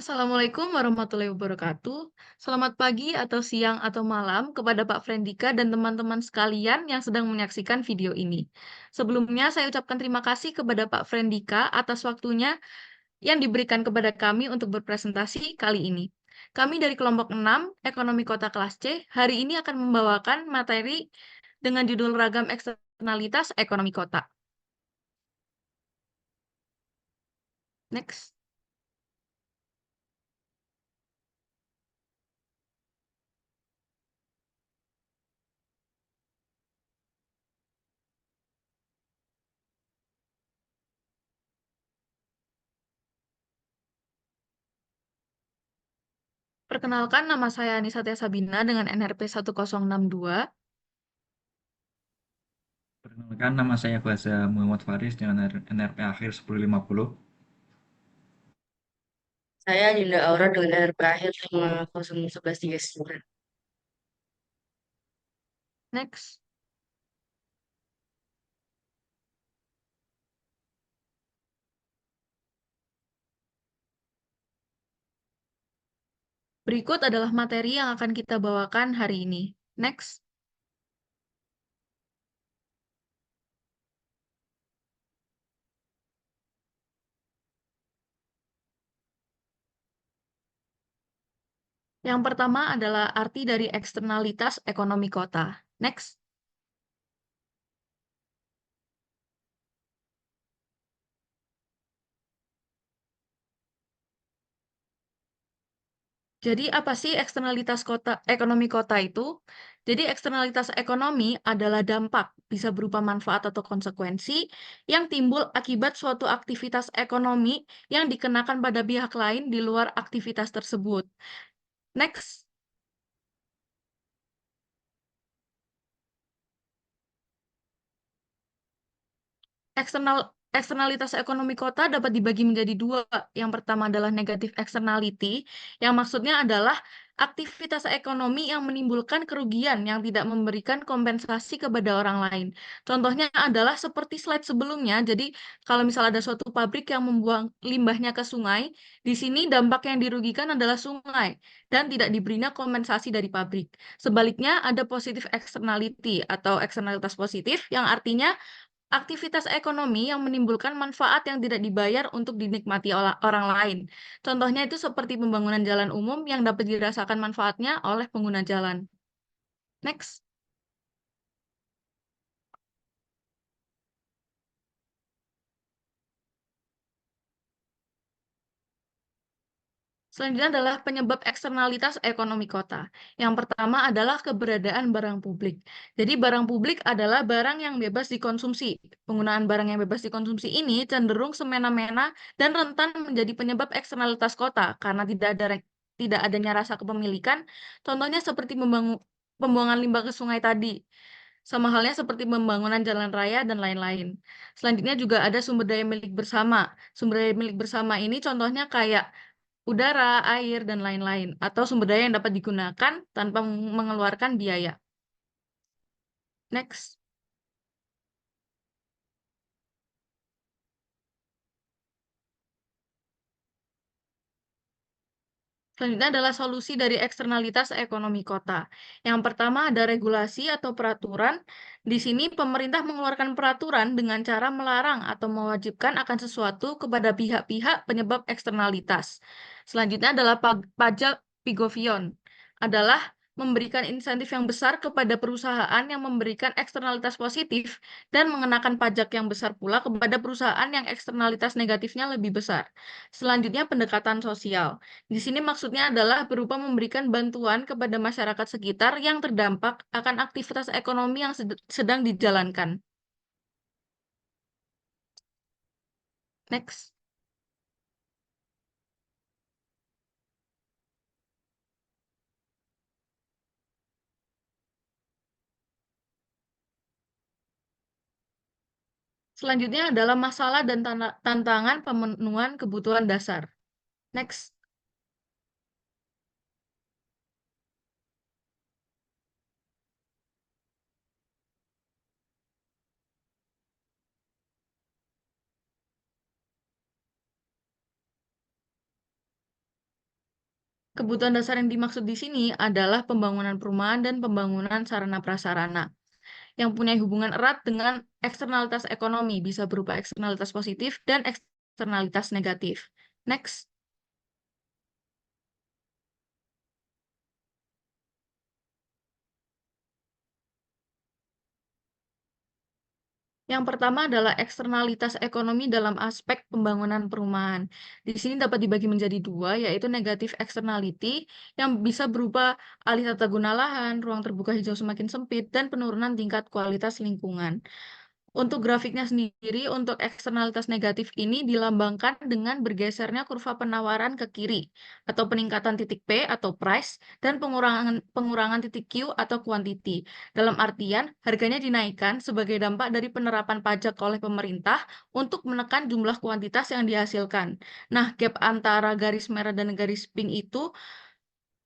Assalamualaikum warahmatullahi wabarakatuh. Selamat pagi atau siang atau malam kepada Pak Frendika dan teman-teman sekalian yang sedang menyaksikan video ini. Sebelumnya saya ucapkan terima kasih kepada Pak Frendika atas waktunya yang diberikan kepada kami untuk berpresentasi kali ini. Kami dari kelompok 6 Ekonomi Kota kelas C hari ini akan membawakan materi dengan judul Ragam Eksternalitas Ekonomi Kota. Next. Perkenalkan, nama saya Anisatya Sabina dengan NRP 1062. Perkenalkan, nama saya Faza Muhammad Faris dengan NRP akhir 1050. Saya Dinda Aura dengan RP akhir 5011339. Next. Berikut adalah materi yang akan kita bawakan hari ini. Next. Yang pertama adalah arti dari eksternalitas ekonomi kota. Next. Jadi apa sih eksternalitas ekonomi kota itu? Jadi eksternalitas ekonomi adalah dampak, bisa berupa manfaat atau konsekuensi yang timbul akibat suatu aktivitas ekonomi yang dikenakan pada pihak lain di luar aktivitas tersebut. Next. Eksternalitas ekonomi kota dapat dibagi menjadi dua. Yang pertama adalah negatif externality, yang maksudnya adalah aktivitas ekonomi yang menimbulkan kerugian yang tidak memberikan kompensasi kepada orang lain. Contohnya adalah seperti slide sebelumnya, jadi kalau misalnya ada suatu pabrik yang membuang limbahnya ke sungai, di sini dampak yang dirugikan adalah sungai dan tidak diberinya kompensasi dari pabrik. Sebaliknya ada positif externality atau eksternalitas positif yang artinya aktivitas ekonomi yang menimbulkan manfaat yang tidak dibayar untuk dinikmati orang lain. Contohnya itu seperti pembangunan jalan umum yang dapat dirasakan manfaatnya oleh pengguna jalan. Next. Selanjutnya adalah penyebab eksternalitas ekonomi kota. Yang pertama adalah keberadaan barang publik. Jadi barang publik adalah barang yang bebas dikonsumsi. Penggunaan barang yang bebas dikonsumsi ini cenderung semena-mena dan rentan menjadi penyebab eksternalitas kota karena tidak adanya rasa kepemilikan. Contohnya seperti pembuangan limbah ke sungai tadi. Sama halnya seperti pembangunan jalan raya dan lain-lain. Selanjutnya juga ada sumber daya milik bersama. Sumber daya milik bersama ini contohnya kayak udara, air, dan lain-lain, atau sumber daya yang dapat digunakan tanpa mengeluarkan biaya. Next. Selanjutnya adalah solusi dari eksternalitas ekonomi kota. Yang pertama ada regulasi atau peraturan. Di sini pemerintah mengeluarkan peraturan dengan cara melarang atau mewajibkan akan sesuatu kepada pihak-pihak penyebab eksternalitas. Selanjutnya adalah pajak Pigovion. Adalah memberikan insentif yang besar kepada perusahaan yang memberikan eksternalitas positif dan mengenakan pajak yang besar pula kepada perusahaan yang eksternalitas negatifnya lebih besar. Selanjutnya pendekatan sosial. Di sini maksudnya adalah berupa memberikan bantuan kepada masyarakat sekitar yang terdampak akan aktivitas ekonomi yang sedang dijalankan. Next. Selanjutnya adalah masalah dan tantangan pemenuhan kebutuhan dasar. Next. Kebutuhan dasar yang dimaksud di sini adalah pembangunan perumahan dan pembangunan sarana prasarana yang punya hubungan erat dengan eksternalitas ekonomi, bisa berupa eksternalitas positif dan eksternalitas negatif. Next. Yang pertama adalah eksternalitas ekonomi dalam aspek pembangunan perumahan. Di sini dapat dibagi menjadi dua, yaitu negatif externality yang bisa berupa alih tata guna lahan, ruang terbuka hijau semakin sempit, dan penurunan tingkat kualitas lingkungan. Untuk grafiknya sendiri, untuk eksternalitas negatif ini dilambangkan dengan bergesernya kurva penawaran ke kiri, atau peningkatan titik P atau price, dan pengurangan titik Q atau quantity. Dalam artian, harganya dinaikkan sebagai dampak dari penerapan pajak oleh pemerintah untuk menekan jumlah kuantitas yang dihasilkan. Nah, gap antara garis merah dan garis pink itu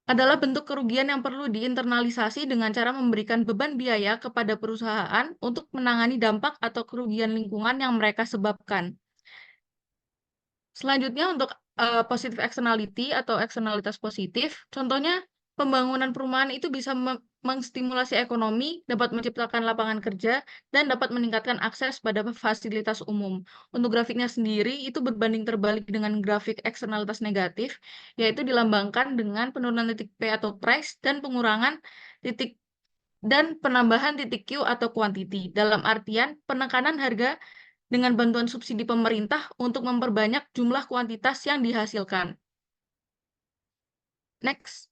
adalah bentuk kerugian yang perlu diinternalisasi dengan cara memberikan beban biaya kepada perusahaan untuk menangani dampak atau kerugian lingkungan yang mereka sebabkan. Selanjutnya untuk positive externality atau eksternalitas positif, contohnya pembangunan perumahan itu bisa mengstimulasi ekonomi, dapat menciptakan lapangan kerja, dan dapat meningkatkan akses pada fasilitas umum. Untuk grafiknya sendiri itu berbanding terbalik dengan grafik eksternalitas negatif, yaitu dilambangkan dengan penurunan titik P atau price dan pengurangan titik dan penambahan titik Q atau quantity. Dalam artian penekanan harga dengan bantuan subsidi pemerintah untuk memperbanyak jumlah kuantitas yang dihasilkan. Next.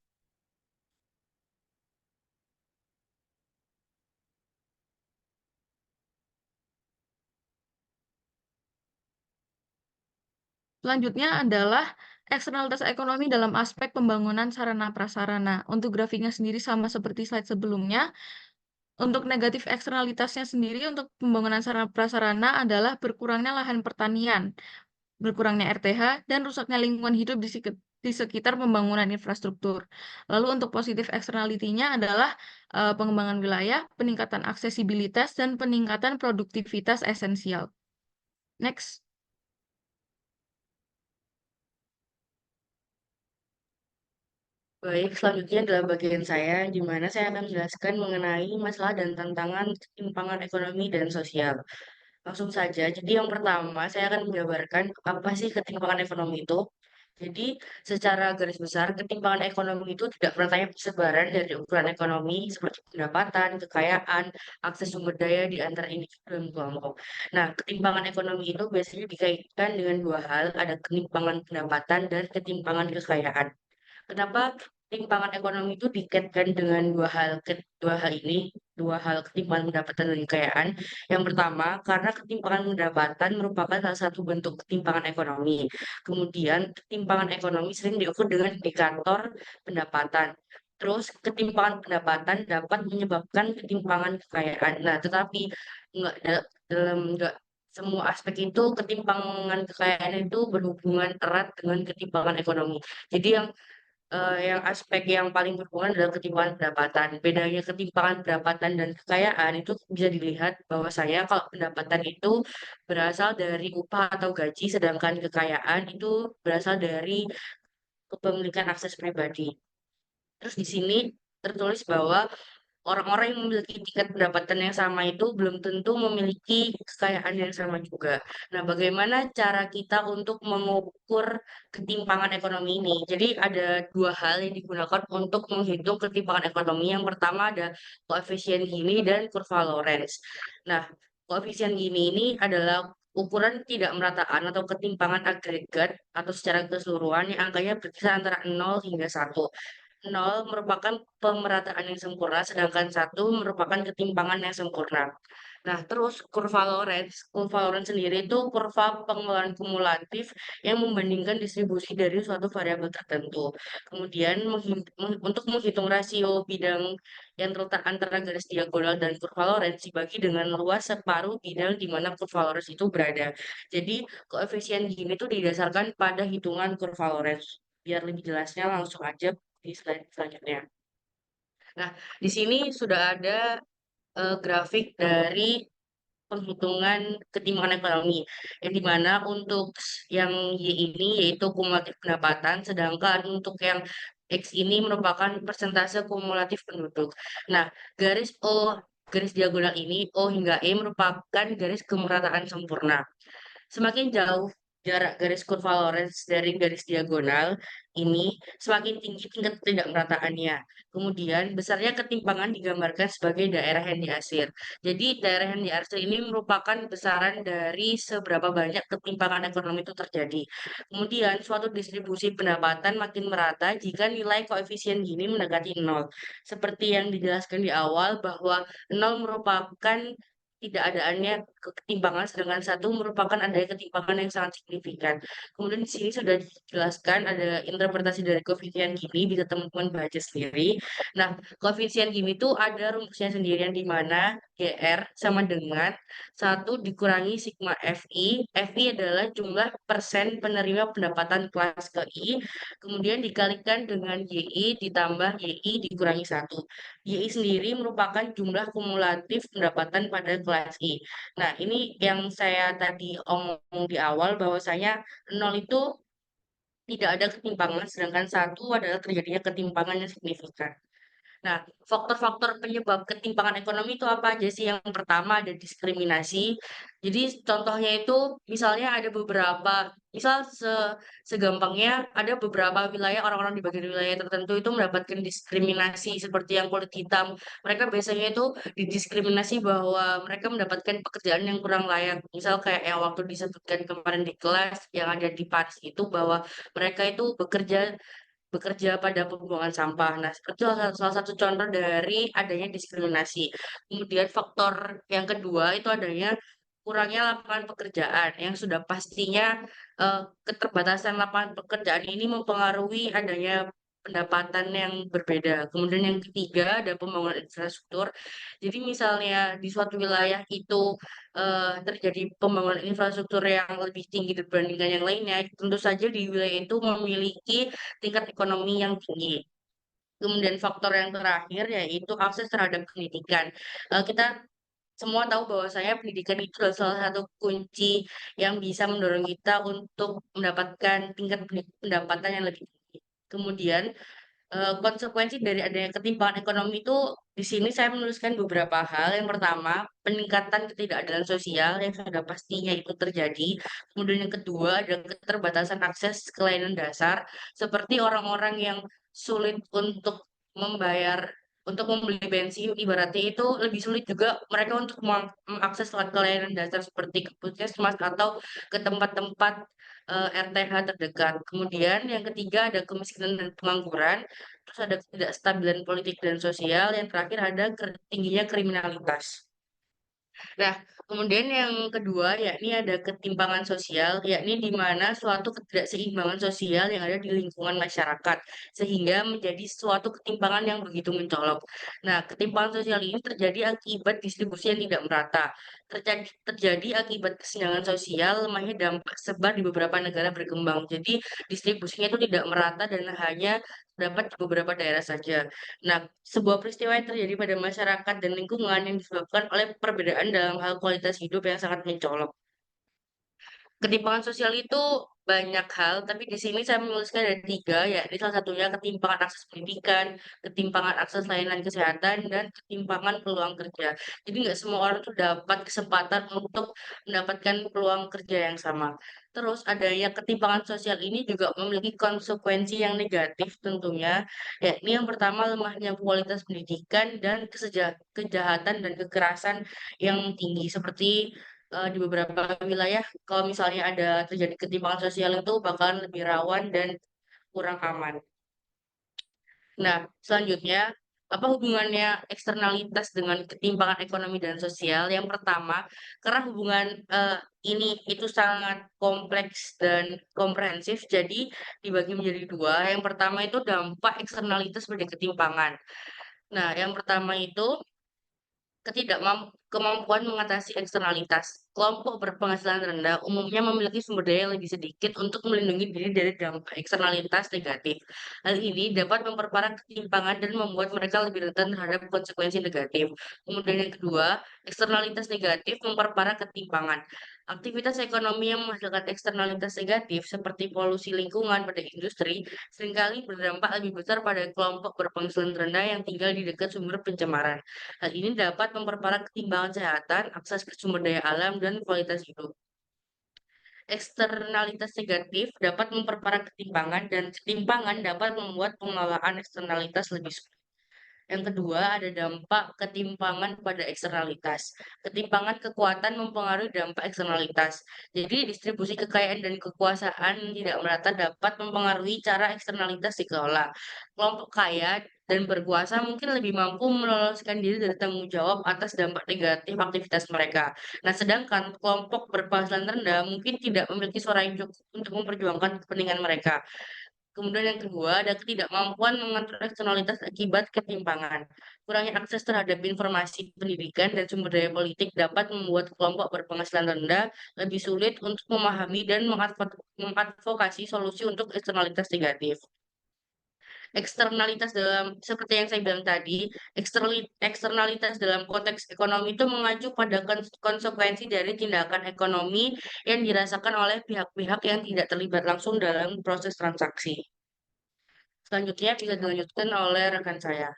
Selanjutnya adalah eksternalitas ekonomi dalam aspek pembangunan sarana prasarana. Untuk grafiknya sendiri sama seperti slide sebelumnya. Untuk negatif eksternalitasnya sendiri untuk pembangunan sarana prasarana adalah berkurangnya lahan pertanian, berkurangnya RTH, dan rusaknya lingkungan hidup di sekitar pembangunan infrastruktur. Lalu untuk positif eksternalitinya adalah pengembangan wilayah, peningkatan aksesibilitas, dan peningkatan produktivitas esensial. Next. Baik, selanjutnya adalah bagian saya, di mana saya akan menjelaskan mengenai masalah dan tantangan ketimpangan ekonomi dan sosial. Langsung saja, jadi yang pertama saya akan menjabarkan apa sih ketimpangan ekonomi itu. Jadi, secara garis besar, ketimpangan ekonomi itu tidak pernah persebaran dari ukuran ekonomi seperti pendapatan, kekayaan, akses sumber daya di antara individu dan kelompok. Nah, ketimpangan ekonomi itu biasanya dikaitkan dengan dua hal, ada ketimpangan pendapatan dan ketimpangan kekayaan. Kenapa ketimpangan ekonomi itu dikaitkan dengan dua hal ini, dua hal ketimpangan pendapatan dan kekayaan. Yang pertama, karena ketimpangan pendapatan merupakan salah satu bentuk ketimpangan ekonomi. Kemudian, ketimpangan ekonomi sering diukur dengan indikator pendapatan. Terus, ketimpangan pendapatan dapat menyebabkan ketimpangan kekayaan. Nah, tetapi enggak semua aspek itu ketimpangan kekayaan itu berhubungan erat dengan ketimpangan ekonomi. Jadi yang aspek yang paling berhubungan adalah ketimpangan pendapatan. Bedanya ketimpangan pendapatan dan kekayaan itu bisa dilihat bahwasanya kalau pendapatan itu berasal dari upah atau gaji, sedangkan kekayaan itu berasal dari kepemilikan akses pribadi. Terus di sini tertulis bahwa orang-orang yang memiliki tingkat pendapatan yang sama itu belum tentu memiliki kekayaan yang sama juga. Nah, bagaimana cara kita untuk mengukur ketimpangan ekonomi ini? Jadi ada dua hal yang digunakan untuk menghitung ketimpangan ekonomi. Yang pertama ada koefisien Gini dan kurva Lorenz. Nah, koefisien Gini ini adalah ukuran ketidakmerataan atau ketimpangan agregat atau secara keseluruhan yang angkanya berkisar antara 0 hingga 1. 0 merupakan pemerataan yang sempurna, sedangkan 1 merupakan ketimpangan yang sempurna. Nah, terus kurva Lorenz sendiri itu kurva pengeluaran kumulatif yang membandingkan distribusi dari suatu variabel tertentu. Kemudian, untuk menghitung rasio bidang yang terletak antara garis diagonal dan kurva Lorenz dibagi dengan luas separuh bidang di mana kurva Lorenz itu berada. Jadi, koefisien Gini itu didasarkan pada hitungan kurva Lorenz. Biar lebih jelasnya langsung aja di slide selanjutnya. Nah, di sini sudah ada grafik dari penghitungan ketimpangan ekonomi, yang dimana untuk yang Y ini yaitu kumulatif pendapatan, sedangkan untuk yang X ini merupakan persentase kumulatif penduduk. Nah, garis diagonal ini, O hingga E merupakan garis kemerataan sempurna. Semakin jauh jarak garis kurva Lorenz dari garis diagonal ini, semakin tinggi tingkat ketidakmerataannya. Kemudian, besarnya ketimpangan digambarkan sebagai daerah yang diarsir. Jadi, daerah yang diarsir ini merupakan besaran dari seberapa banyak ketimpangan ekonomi itu terjadi. Kemudian, suatu distribusi pendapatan makin merata jika nilai koefisien Gini mendekati nol. Seperti yang dijelaskan di awal bahwa nol merupakan tidak adaannya ketimpangan, sedangkan satu merupakan adanya ketimpangan yang sangat signifikan. Kemudian di sini sudah dijelaskan ada interpretasi dari koefisien Gini, bisa teman-teman baca sendiri. Nah, koefisien Gini itu ada rumusnya sendirian di mana GR sama dengan 1 dikurangi sigma FI. FI adalah jumlah persen penerima pendapatan kelas ke I, kemudian dikalikan dengan YI ditambah YI dikurangi 1. YI sendiri merupakan jumlah kumulatif pendapatan pada kelas I. Nah, ini yang saya tadi omong di awal bahwasanya nol itu tidak ada ketimpangan, sedangkan satu adalah terjadinya ketimpangan yang signifikan. Nah, faktor-faktor penyebab ketimpangan ekonomi itu apa aja sih? Yang pertama ada diskriminasi. Jadi contohnya itu misalnya ada beberapa, misal segampangnya ada beberapa wilayah orang-orang di bagian wilayah tertentu itu mendapatkan diskriminasi seperti yang kulit hitam. Mereka biasanya itu didiskriminasi bahwa mereka mendapatkan pekerjaan yang kurang layak. Misal kayak yang waktu disebutkan kemarin di kelas yang ada di Paris itu bahwa mereka itu bekerja pada pembuangan sampah. Nah, itu salah satu contoh dari adanya diskriminasi. Kemudian faktor yang kedua itu adanya kurangnya lapangan pekerjaan yang sudah pastinya keterbatasan lapangan pekerjaan ini mempengaruhi adanya pendapatan yang berbeda. Kemudian yang ketiga ada pembangunan infrastruktur. Jadi misalnya di suatu wilayah itu terjadi pembangunan infrastruktur yang lebih tinggi dibandingkan yang lainnya, tentu saja di wilayah itu memiliki tingkat ekonomi yang tinggi. Kemudian faktor yang terakhir yaitu akses terhadap pendidikan. Kita semua tahu bahwasanya pendidikan itu adalah salah satu kunci yang bisa mendorong kita untuk mendapatkan tingkat pendapatan yang lebih tinggi. Kemudian konsekuensi dari adanya ketimpangan ekonomi itu di sini saya menuliskan beberapa hal. Yang pertama, peningkatan ketidakadilan sosial yang sudah pastinya itu terjadi. Kemudian yang kedua, ada keterbatasan akses ke layanan dasar, seperti orang-orang yang sulit untuk membayar, untuk membeli bensin, ibaratnya itu lebih sulit juga mereka untuk mengakses ke layanan dasar seperti ke puskesmas atau ke tempat-tempat RTH terdekat. Kemudian yang ketiga ada kemiskinan dan pengangguran. Terus ada ketidakstabilan politik dan sosial, yang terakhir ada tingginya kriminalitas. Nah, kemudian yang kedua yakni ada ketimpangan sosial, yakni di mana suatu ketidakseimbangan sosial yang ada di lingkungan masyarakat, sehingga menjadi suatu ketimpangan yang begitu mencolok. Nah, ketimpangan sosial ini terjadi akibat distribusi yang tidak merata. Terjadi akibat kesenjangan sosial, lemahnya dampak sebar di beberapa negara berkembang. Jadi, distribusinya itu tidak merata dan hanya dapat di beberapa daerah saja. Nah, sebuah peristiwa yang terjadi pada masyarakat dan lingkungan yang disebabkan oleh perbedaan dalam hal kualitas hidup yang sangat mencolok. Ketimpangan sosial itu banyak hal, tapi di sini saya menuliskan ada tiga, yakni salah satunya ketimpangan akses pendidikan, ketimpangan akses layanan kesehatan, dan ketimpangan peluang kerja. Jadi nggak semua orang tuh dapat kesempatan untuk mendapatkan peluang kerja yang sama. Terus adanya ketimpangan sosial ini juga memiliki konsekuensi yang negatif tentunya, yakni yang pertama lemahnya kualitas pendidikan dan kejahatan dan kekerasan yang tinggi seperti di beberapa wilayah kalau misalnya ada terjadi ketimpangan sosial itu bakalan lebih rawan dan kurang aman. Nah, selanjutnya, apa hubungannya eksternalitas dengan ketimpangan ekonomi dan sosial? Yang pertama, karena hubungan ini itu sangat kompleks dan komprehensif, jadi dibagi menjadi dua. Yang pertama itu dampak eksternalitas pada ketimpangan. Nah, yang pertama itu kemampuan mengatasi eksternalitas. Kelompok berpenghasilan rendah umumnya memiliki sumber daya yang lebih sedikit untuk melindungi diri dari dampak eksternalitas negatif. Hal ini dapat memperparah ketimpangan dan membuat mereka lebih rentan terhadap konsekuensi negatif. Kemudian yang kedua, eksternalitas negatif memperparah ketimpangan. Aktivitas ekonomi yang menghasilkan eksternalitas negatif seperti polusi lingkungan pada industri seringkali berdampak lebih besar pada kelompok berpenghasilan rendah yang tinggal di dekat sumber pencemaran. Hal ini dapat memperparah ketimbangan kesehatan, akses ke sumber daya alam, dan kualitas hidup. Eksternalitas negatif dapat memperparah ketimpangan dan ketimpangan dapat membuat pengelolaan eksternalitas lebih sulit. Yang kedua, ada dampak ketimpangan pada eksternalitas. Ketimpangan kekuatan mempengaruhi dampak eksternalitas. Jadi, distribusi kekayaan dan kekuasaan yang tidak merata dapat mempengaruhi cara eksternalitas dikelola. Kelompok kaya dan berkuasa mungkin lebih mampu meloloskan diri dari tanggung jawab atas dampak negatif aktivitas mereka. Nah, sedangkan kelompok berpenghasilan rendah mungkin tidak memiliki suara yang cukup untuk memperjuangkan kepentingan mereka. Kemudian yang kedua, ada ketidakmampuan mengatur eksternalitas akibat ketimpangan. Kurangnya akses terhadap informasi pendidikan dan sumber daya politik dapat membuat kelompok berpenghasilan rendah lebih sulit untuk memahami dan mengadvokasi solusi untuk eksternalitas negatif. Eksternalitas dalam, seperti yang saya bilang tadi, eksternalitas dalam konteks ekonomi itu mengacu pada konsekuensi dari tindakan ekonomi yang dirasakan oleh pihak-pihak yang tidak terlibat langsung dalam proses transaksi. Selanjutnya bisa dilanjutkan oleh rekan saya.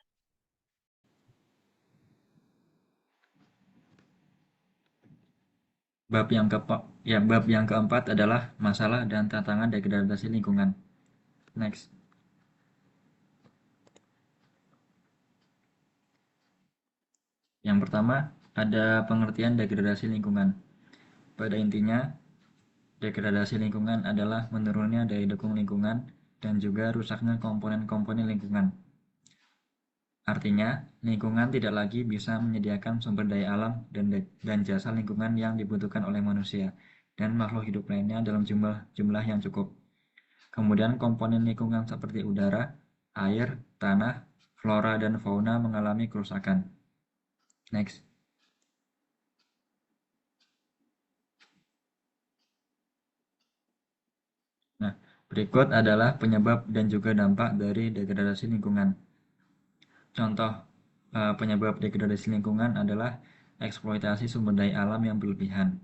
Bab yang keempat adalah masalah dan tantangan degradasi lingkungan. Next. Yang pertama, ada pengertian degradasi lingkungan. Pada intinya, degradasi lingkungan adalah menurunnya daya dukung lingkungan dan juga rusaknya komponen-komponen lingkungan. Artinya, lingkungan tidak lagi bisa menyediakan sumber daya alam dan jasa lingkungan yang dibutuhkan oleh manusia dan makhluk hidup lainnya dalam jumlah yang cukup. Kemudian komponen lingkungan seperti udara, air, tanah, flora, dan fauna mengalami kerusakan. Next. Nah, berikut adalah penyebab dan juga dampak dari degradasi lingkungan. Contoh penyebab degradasi lingkungan adalah eksploitasi sumber daya alam yang berlebihan,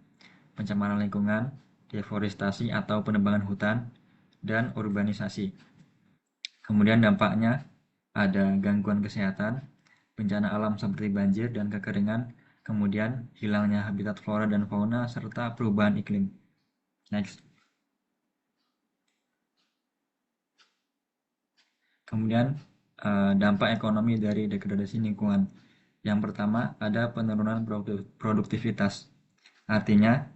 pencemaran lingkungan, deforestasi atau penebangan hutan, dan urbanisasi. Kemudian dampaknya ada gangguan kesehatan, bencana alam seperti banjir dan kekeringan, kemudian hilangnya habitat flora dan fauna, serta perubahan iklim. Next. Kemudian dampak ekonomi dari degradasi lingkungan. Yang pertama ada penurunan produktivitas. Artinya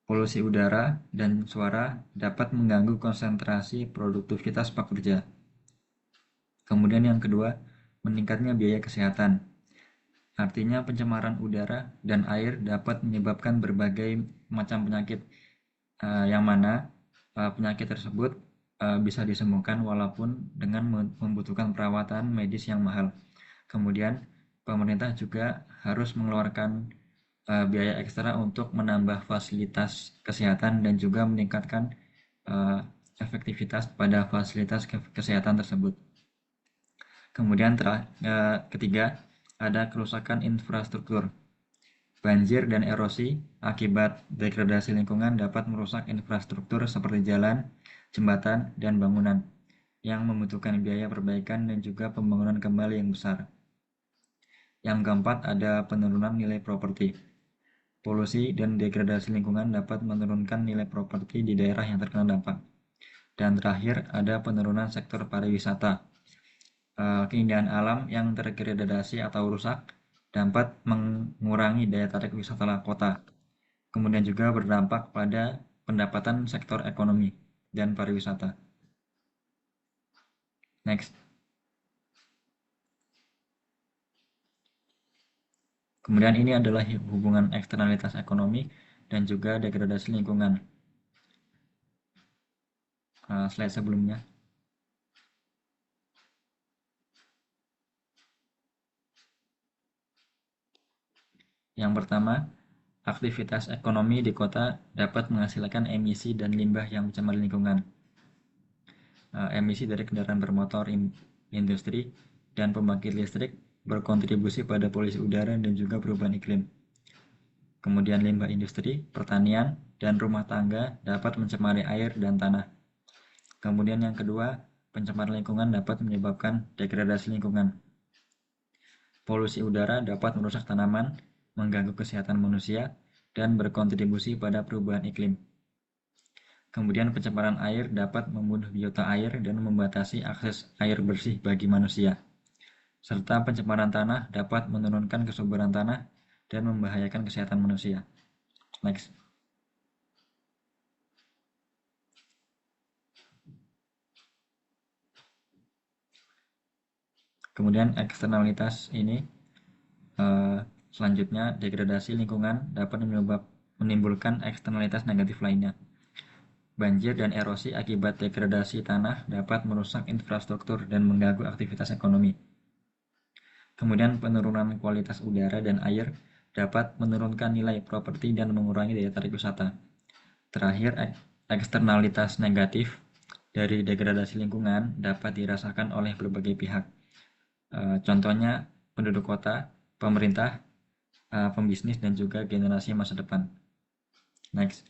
polusi udara dan suara dapat mengganggu konsentrasi produktivitas pekerja. Kemudian yang kedua, meningkatnya biaya kesehatan. Artinya pencemaran udara dan air dapat menyebabkan berbagai macam penyakit yang mana penyakit tersebut bisa disembuhkan walaupun dengan membutuhkan perawatan medis yang mahal. Kemudian pemerintah juga harus mengeluarkan biaya ekstra untuk menambah fasilitas kesehatan dan juga meningkatkan efektivitas pada fasilitas kesehatan tersebut. Kemudian ketiga, ada kerusakan infrastruktur. Banjir dan erosi akibat degradasi lingkungan dapat merusak infrastruktur seperti jalan, jembatan, dan bangunan yang membutuhkan biaya perbaikan dan juga pembangunan kembali yang besar. Yang keempat, ada penurunan nilai properti. Polusi dan degradasi lingkungan dapat menurunkan nilai properti di daerah yang terkena dampak. Dan terakhir, ada penurunan sektor pariwisata. Keindahan alam yang terdegradasi atau rusak dapat mengurangi daya tarik wisata kota. Kemudian juga berdampak pada pendapatan sektor ekonomi dan pariwisata. Next. Kemudian ini adalah hubungan eksternalitas ekonomi dan juga degradasi lingkungan. Slide sebelumnya. Yang pertama, aktivitas ekonomi di kota dapat menghasilkan emisi dan limbah yang mencemari lingkungan. Emisi dari kendaraan bermotor, industri, dan pembangkit listrik berkontribusi pada polusi udara dan juga perubahan iklim. Kemudian limbah industri, pertanian, dan rumah tangga dapat mencemari air dan tanah. Kemudian yang kedua, pencemaran lingkungan dapat menyebabkan degradasi lingkungan. Polusi udara dapat merusak tanaman, mengganggu kesehatan manusia, dan berkontribusi pada perubahan iklim. Kemudian pencemaran air dapat membunuh biota air dan membatasi akses air bersih bagi manusia. Serta pencemaran tanah dapat menurunkan kesuburan tanah dan membahayakan kesehatan manusia. Next. Kemudian eksternalitas ini selanjutnya degradasi lingkungan dapat menimbulkan eksternalitas negatif lainnya. Banjir dan erosi akibat degradasi tanah dapat merusak infrastruktur dan mengganggu aktivitas ekonomi. Kemudian penurunan kualitas udara dan air dapat menurunkan nilai properti dan mengurangi daya tarik wisata. Terakhir, eksternalitas negatif dari degradasi lingkungan dapat dirasakan oleh berbagai pihak. Contohnya penduduk kota, pemerintah, pembisnis, dan juga generasi masa depan. Next.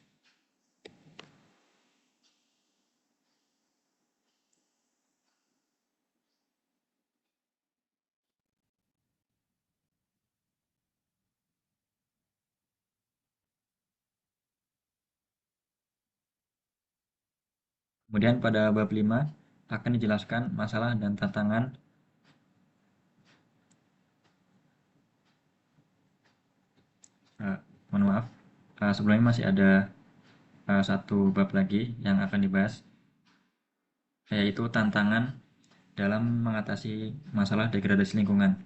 Kemudian pada bab 5 akan dijelaskan masalah dan tantangan mohon maaf, sebelumnya masih ada satu bab lagi yang akan dibahas, yaitu tantangan dalam mengatasi masalah degradasi lingkungan.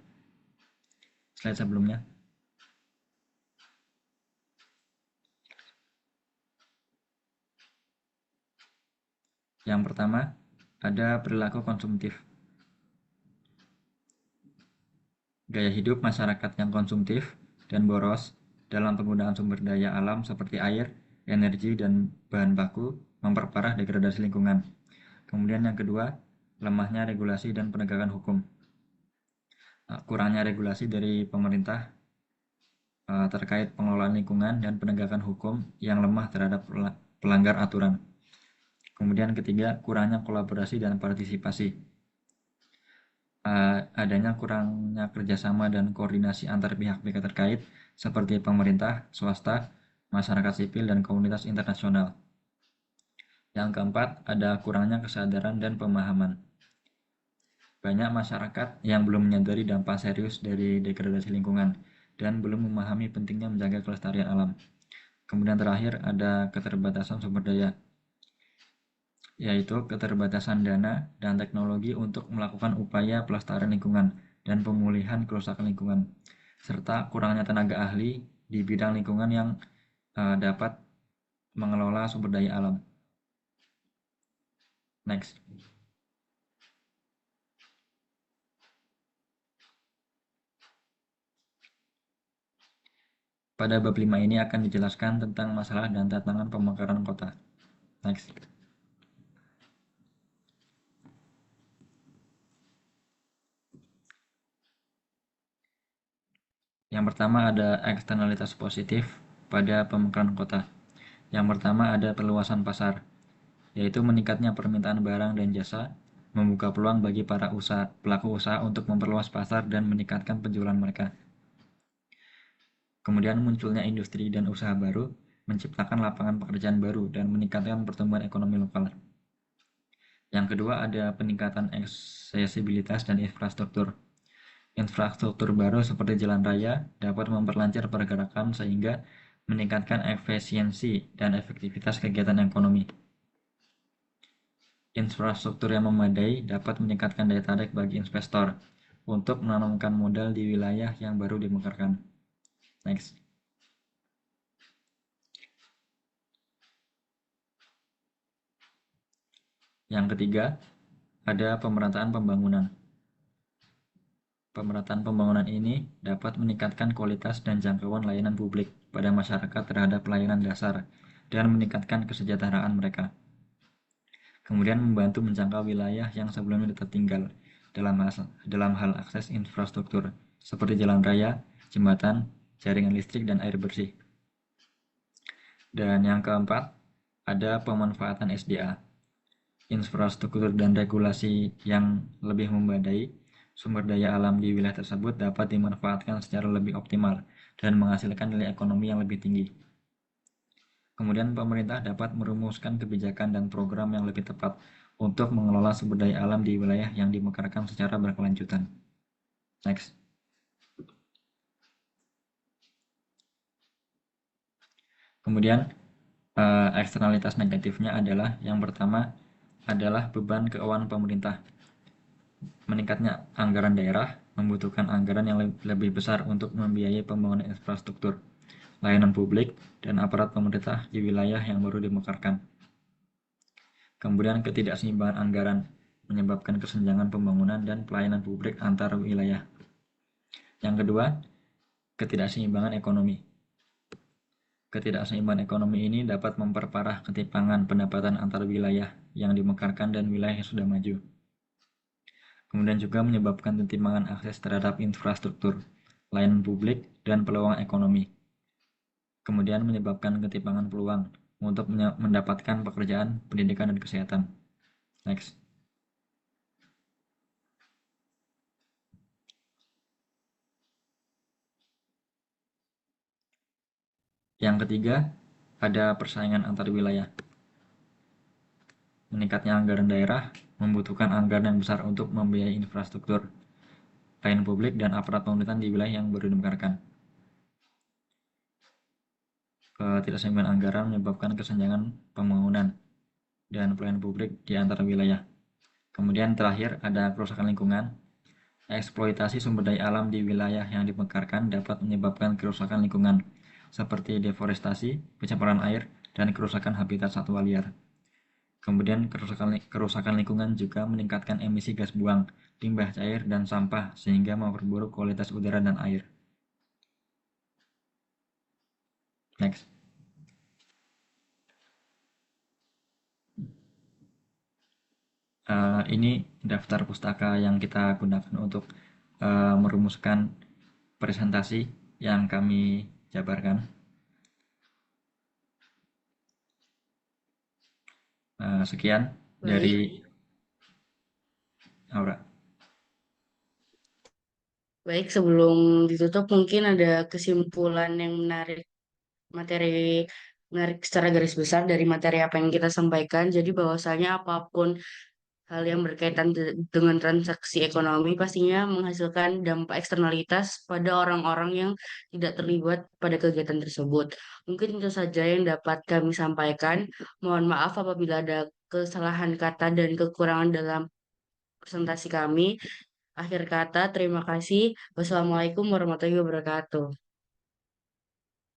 Slide sebelumnya. Yang pertama, ada perilaku konsumtif. Gaya hidup masyarakat yang konsumtif dan boros dalam penggunaan sumber daya alam seperti air, energi, dan bahan baku memperparah degradasi lingkungan. Kemudian yang kedua, lemahnya regulasi dan penegakan hukum. Kurangnya regulasi dari pemerintah terkait pengelolaan lingkungan dan penegakan hukum yang lemah terhadap pelanggar aturan. Kemudian ketiga, kurangnya kolaborasi dan partisipasi. Adanya kurangnya kerjasama dan koordinasi antar pihak-pihak terkait seperti pemerintah, swasta, masyarakat sipil, dan komunitas internasional. Yang keempat, ada kurangnya kesadaran dan pemahaman. Banyak masyarakat yang belum menyadari dampak serius dari degradasi lingkungan dan belum memahami pentingnya menjaga kelestarian alam. Kemudian terakhir, ada keterbatasan sumber daya, yaitu keterbatasan dana dan teknologi untuk melakukan upaya pelestarian lingkungan dan pemulihan kerusakan lingkungan, serta kurangnya tenaga ahli di bidang lingkungan yang dapat mengelola sumber daya alam. Next. Pada bab 5 ini akan dijelaskan tentang masalah dan tantangan pemekaran kota. Next. Yang pertama ada eksternalitas positif pada pemekaran kota. Yang pertama ada perluasan pasar, yaitu meningkatnya permintaan barang dan jasa, membuka peluang bagi para pelaku usaha untuk memperluas pasar dan meningkatkan penjualan mereka. Kemudian munculnya industri dan usaha baru, menciptakan lapangan pekerjaan baru dan meningkatkan pertumbuhan ekonomi lokal. Yang kedua ada peningkatan aksesibilitas dan infrastruktur. Infrastruktur baru seperti jalan raya dapat memperlancar pergerakan sehingga meningkatkan efisiensi dan efektivitas kegiatan ekonomi. Infrastruktur yang memadai dapat meningkatkan daya tarik bagi investor untuk menanamkan modal di wilayah yang baru dimekarkan. Next. Yang ketiga, ada pemerataan pembangunan. Pemerataan pembangunan ini dapat meningkatkan kualitas dan jangkauan layanan publik pada masyarakat terhadap layanan dasar dan meningkatkan kesejahteraan mereka. Kemudian membantu menjangkau wilayah yang sebelumnya tertinggal dalam hal akses infrastruktur seperti jalan raya, jembatan, jaringan listrik, dan air bersih. Dan yang keempat, ada pemanfaatan SDA. Infrastruktur dan regulasi yang lebih memadai, sumber daya alam di wilayah tersebut dapat dimanfaatkan secara lebih optimal dan menghasilkan nilai ekonomi yang lebih tinggi. Kemudian pemerintah dapat merumuskan kebijakan dan program yang lebih tepat untuk mengelola sumber daya alam di wilayah yang dimekarkan secara berkelanjutan. Next. Kemudian eksternalitas negatifnya adalah yang pertama adalah beban keuangan pemerintah. Meningkatnya anggaran daerah membutuhkan anggaran yang lebih besar untuk membiayai pembangunan infrastruktur, layanan publik, dan aparat pemerintah di wilayah yang baru dimekarkan. Kemudian ketidakseimbangan anggaran menyebabkan kesenjangan pembangunan dan pelayanan publik antar wilayah. Yang kedua, ketidakseimbangan ekonomi. Ketidakseimbangan ekonomi ini dapat memperparah ketimpangan pendapatan antar wilayah yang dimekarkan dan wilayah yang sudah maju. Kemudian juga menyebabkan ketimpangan akses terhadap infrastruktur, layanan publik, dan peluang ekonomi. Kemudian menyebabkan ketimpangan peluang untuk mendapatkan pekerjaan, pendidikan, dan kesehatan. Next. Yang ketiga, ada persaingan antar wilayah. Meningkatnya anggaran daerah membutuhkan anggaran yang besar untuk membiayai infrastruktur, layanan publik, dan aparat pemerintahan di wilayah yang baru dimekarkan. Ketidakseimbangan anggaran menyebabkan kesenjangan pembangunan dan pelayanan publik di antara wilayah. Kemudian terakhir ada kerusakan lingkungan. Eksploitasi sumber daya alam di wilayah yang dimekarkan dapat menyebabkan kerusakan lingkungan seperti deforestasi, pencemaran air, dan kerusakan habitat satwa liar. Kemudian kerusakan lingkungan juga meningkatkan emisi gas buang, limbah cair, dan sampah sehingga memperburuk kualitas udara dan air. Next. Ini daftar pustaka yang kita gunakan untuk merumuskan presentasi yang kami jabarkan. Sekian dari Baik, Aura. baik. Sebelum ditutup mungkin ada kesimpulan yang menarik materi menarik secara garis besar dari materi apa yang kita sampaikan. Jadi bahwasanya apapun hal yang berkaitan dengan transaksi ekonomi pastinya menghasilkan dampak eksternalitas pada orang-orang yang tidak terlibat pada kegiatan tersebut. Mungkin itu saja yang dapat kami sampaikan. Mohon maaf apabila ada kesalahan kata dan kekurangan dalam presentasi kami. Akhir kata, terima kasih. Wassalamualaikum warahmatullahi wabarakatuh.